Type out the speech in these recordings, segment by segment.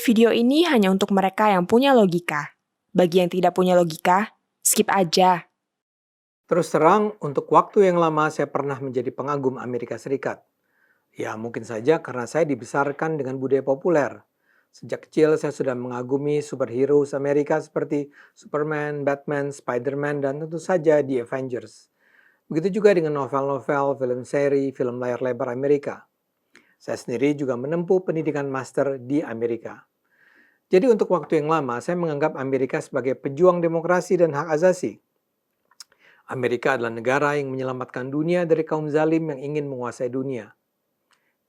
Video ini hanya untuk mereka yang punya logika. Bagi yang tidak punya logika, skip aja. Terus terang, untuk waktu yang lama saya pernah menjadi pengagum Amerika Serikat. Ya, mungkin saja karena saya dibesarkan dengan budaya populer. Sejak kecil saya sudah mengagumi superhero Amerika seperti Superman, Batman, Spider-Man, dan tentu saja The Avengers. Begitu juga dengan novel-novel, film seri, film layar lebar Amerika. Saya sendiri juga menempuh pendidikan master di Amerika. Jadi untuk waktu yang lama, saya menganggap Amerika sebagai pejuang demokrasi dan hak asasi. Amerika adalah negara yang menyelamatkan dunia dari kaum zalim yang ingin menguasai dunia.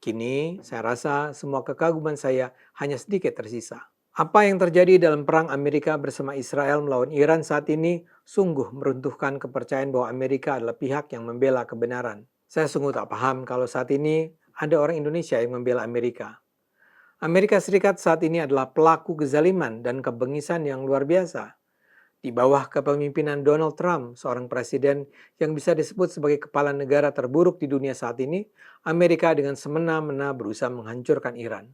Kini, saya rasa semua kekaguman saya hanya sedikit tersisa. Apa yang terjadi dalam perang Amerika bersama Israel melawan Iran saat ini sungguh meruntuhkan kepercayaan bahwa Amerika adalah pihak yang membela kebenaran. Saya sungguh tak paham kalau saat ini ada orang Indonesia yang membela Amerika. Amerika Serikat saat ini adalah pelaku kezaliman dan kebengisan yang luar biasa. Di bawah kepemimpinan Donald Trump, seorang presiden yang bisa disebut sebagai kepala negara terburuk di dunia saat ini, Amerika dengan semena-mena berusaha menghancurkan Iran.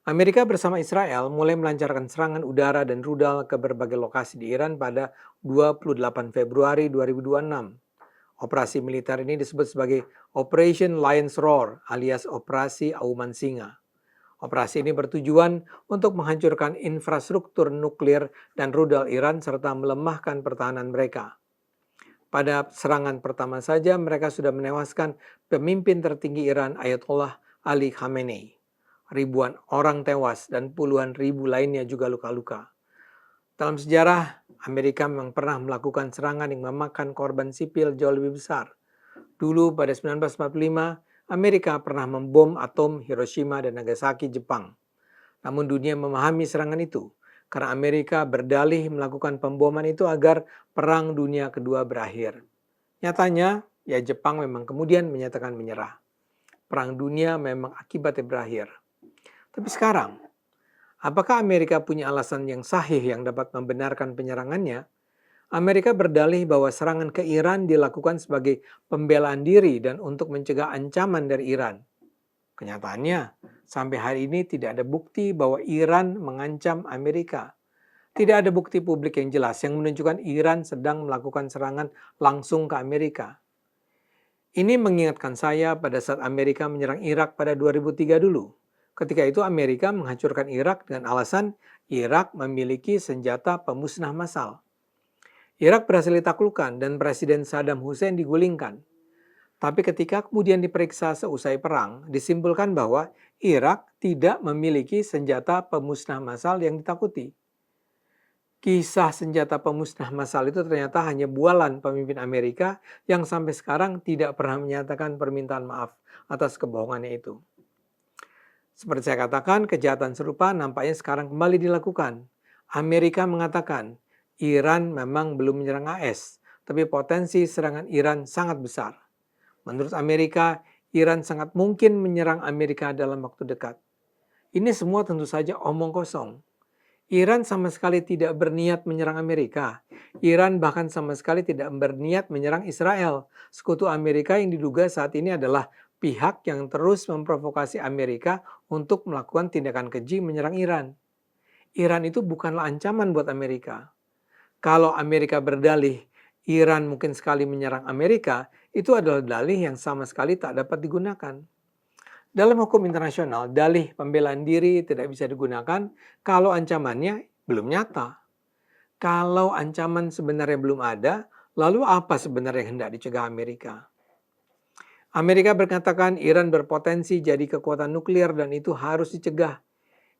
Amerika bersama Israel mulai melancarkan serangan udara dan rudal ke berbagai lokasi di Iran pada 28 Februari 2026. Operasi militer ini disebut sebagai Operation Lion's Roar alias Operasi Auman Singa. Operasi ini bertujuan untuk menghancurkan infrastruktur nuklir dan rudal Iran serta melemahkan pertahanan mereka. Pada serangan pertama saja mereka sudah menewaskan pemimpin tertinggi Iran Ayatollah Ali Khamenei. Ribuan orang tewas dan puluhan ribu lainnya juga luka-luka. Dalam sejarah, Amerika memang pernah melakukan serangan yang memakan korban sipil jauh lebih besar. Dulu pada 1945, Amerika pernah membom atom Hiroshima dan Nagasaki, Jepang. Namun dunia memahami serangan itu karena Amerika berdalih melakukan pemboman itu agar Perang Dunia Kedua berakhir. Nyatanya, ya Jepang memang kemudian menyatakan menyerah. Perang dunia memang akibatnya berakhir. Tapi sekarang, apakah Amerika punya alasan yang sahih yang dapat membenarkan penyerangannya? Amerika berdalih bahwa serangan ke Iran dilakukan sebagai pembelaan diri dan untuk mencegah ancaman dari Iran. Kenyataannya, sampai hari ini tidak ada bukti bahwa Iran mengancam Amerika. Tidak ada bukti publik yang jelas yang menunjukkan Iran sedang melakukan serangan langsung ke Amerika. Ini mengingatkan saya pada saat Amerika menyerang Irak pada 2003 dulu. Ketika itu Amerika menghancurkan Irak dengan alasan Irak memiliki senjata pemusnah massal. Irak berhasil ditaklukkan dan Presiden Saddam Hussein digulingkan. Tapi ketika kemudian diperiksa seusai perang, disimpulkan bahwa Irak tidak memiliki senjata pemusnah massal yang ditakuti. Kisah senjata pemusnah massal itu ternyata hanya bualan pemimpin Amerika yang sampai sekarang tidak pernah menyatakan permintaan maaf atas kebohongannya itu. Seperti saya katakan, kejahatan serupa nampaknya sekarang kembali dilakukan. Amerika mengatakan, Iran memang belum menyerang AS, tapi potensi serangan Iran sangat besar. Menurut Amerika, Iran sangat mungkin menyerang Amerika dalam waktu dekat. Ini semua tentu saja omong kosong. Iran sama sekali tidak berniat menyerang Amerika. Iran bahkan sama sekali tidak berniat menyerang Israel. Sekutu Amerika yang diduga saat ini adalah pihak yang terus memprovokasi Amerika untuk melakukan tindakan keji menyerang Iran. Iran itu bukanlah ancaman buat Amerika. Kalau Amerika berdalih, Iran mungkin sekali menyerang Amerika, itu adalah dalih yang sama sekali tak dapat digunakan. Dalam hukum internasional, dalih pembelaan diri tidak bisa digunakan kalau ancamannya belum nyata. Kalau ancaman sebenarnya belum ada, lalu apa sebenarnya yang hendak dicegah Amerika? Amerika berkatakan Iran berpotensi jadi kekuatan nuklir dan itu harus dicegah.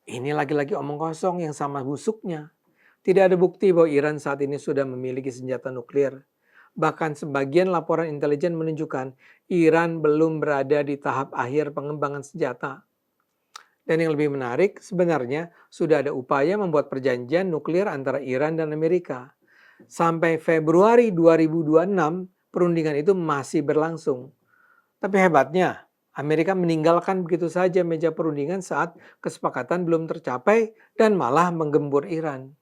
Ini lagi-lagi omong kosong yang sama busuknya. Tidak ada bukti bahwa Iran saat ini sudah memiliki senjata nuklir. Bahkan sebagian laporan intelijen menunjukkan Iran belum berada di tahap akhir pengembangan senjata. Dan yang lebih menarik, sebenarnya sudah ada upaya membuat perjanjian nuklir antara Iran dan Amerika. Sampai Februari 2026, perundingan itu masih berlangsung. Tapi hebatnya, Amerika meninggalkan begitu saja meja perundingan saat kesepakatan belum tercapai dan malah menggembur Iran.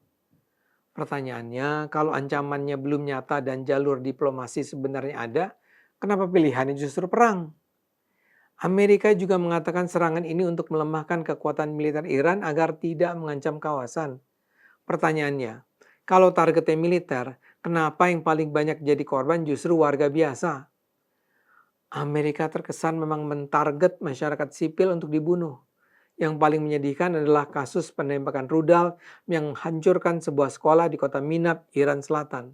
Pertanyaannya, kalau ancamannya belum nyata dan jalur diplomasi sebenarnya ada, kenapa pilihannya justru perang? Amerika juga mengatakan serangan ini untuk melemahkan kekuatan militer Iran agar tidak mengancam kawasan. Pertanyaannya, kalau targetnya militer, kenapa yang paling banyak jadi korban justru warga biasa? Amerika terkesan memang mentarget masyarakat sipil untuk dibunuh. Yang paling menyedihkan adalah kasus penembakan rudal yang menghancurkan sebuah sekolah di kota Minab, Iran Selatan.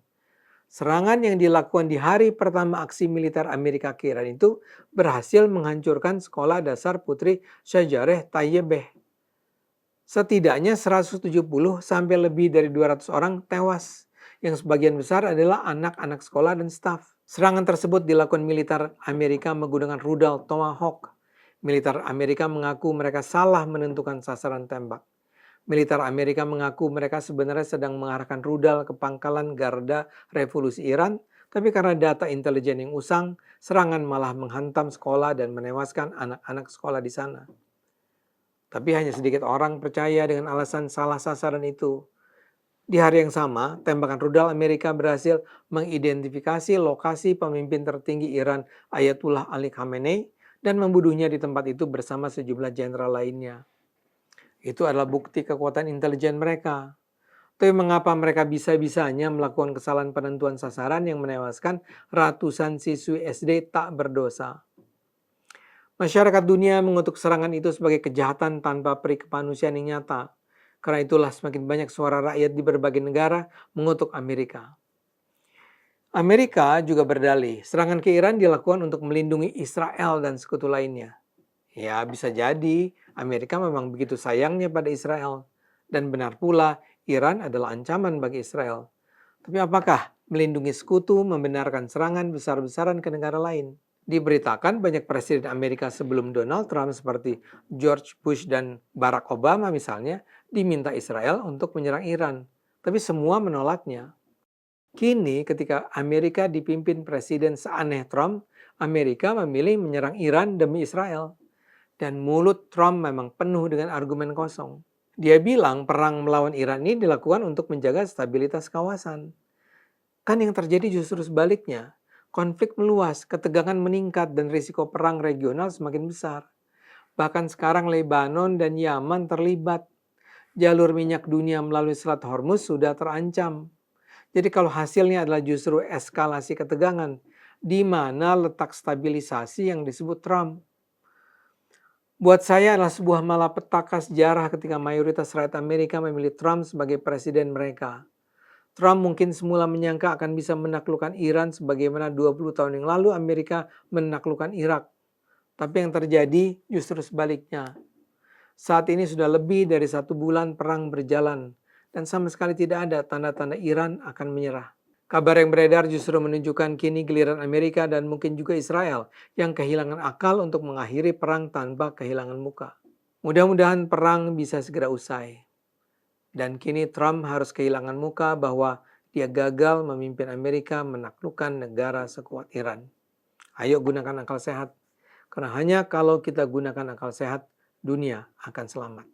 Serangan yang dilakukan di hari pertama aksi militer Amerika ke Iran itu berhasil menghancurkan sekolah dasar putri Syajareh Tayyibeh. Setidaknya 170 sampai lebih dari 200 orang tewas, yang sebagian besar adalah anak-anak sekolah dan staf. Serangan tersebut dilakukan militer Amerika menggunakan rudal Tomahawk. Militer Amerika mengaku mereka salah menentukan sasaran tembak. Militer Amerika mengaku mereka sebenarnya sedang mengarahkan rudal ke pangkalan Garda Revolusi Iran, tapi karena data intelijen yang usang, serangan malah menghantam sekolah dan menewaskan anak-anak sekolah di sana. Tapi hanya sedikit orang percaya dengan alasan salah sasaran itu. Di hari yang sama, tembakan rudal Amerika berhasil mengidentifikasi lokasi pemimpin tertinggi Iran Ayatullah Ali Khamenei dan membunuhnya di tempat itu bersama sejumlah jenderal lainnya. Itu adalah bukti kekuatan intelijen mereka. Tapi mengapa mereka bisa-bisanya melakukan kesalahan penentuan sasaran yang menewaskan ratusan siswi SD tak berdosa? Masyarakat dunia mengutuk serangan itu sebagai kejahatan tanpa peri kemanusiaan yang nyata. Karena itulah semakin banyak suara rakyat di berbagai negara mengutuk Amerika. Amerika juga berdalih, serangan ke Iran dilakukan untuk melindungi Israel dan sekutu lainnya. Ya, bisa jadi Amerika memang begitu sayangnya pada Israel. Dan benar pula, Iran adalah ancaman bagi Israel. Tapi apakah melindungi sekutu membenarkan serangan besar-besaran ke negara lain? Diberitakan banyak presiden Amerika sebelum Donald Trump seperti George Bush dan Barack Obama misalnya diminta Israel untuk menyerang Iran. Tapi semua menolaknya. Kini ketika Amerika dipimpin presiden seaneh Trump, Amerika memilih menyerang Iran demi Israel. Dan mulut Trump memang penuh dengan argumen kosong. Dia bilang perang melawan Iran ini dilakukan untuk menjaga stabilitas kawasan. Kan yang terjadi justru sebaliknya. Konflik meluas, ketegangan meningkat, dan risiko perang regional semakin besar. Bahkan sekarang Lebanon dan Yaman terlibat. Jalur minyak dunia melalui Selat Hormuz sudah terancam. Jadi kalau hasilnya adalah justru eskalasi ketegangan, di mana letak stabilisasi yang disebut Trump? Buat saya adalah sebuah malapetaka sejarah ketika mayoritas rakyat Amerika memilih Trump sebagai presiden mereka. Trump mungkin semula menyangka akan bisa menaklukkan Iran sebagaimana 20 tahun yang lalu Amerika menaklukkan Irak. Tapi yang terjadi justru sebaliknya. Saat ini sudah lebih dari 1 bulan perang berjalan dan sama sekali tidak ada tanda-tanda Iran akan menyerah. Kabar yang beredar justru menunjukkan kini giliran Amerika dan mungkin juga Israel yang kehilangan akal untuk mengakhiri perang tanpa kehilangan muka. Mudah-mudahan perang bisa segera usai. Dan kini Trump harus kehilangan muka bahwa dia gagal memimpin Amerika menaklukkan negara sekuat Iran. Ayo gunakan akal sehat. Karena hanya kalau kita gunakan akal sehat, dunia akan selamat.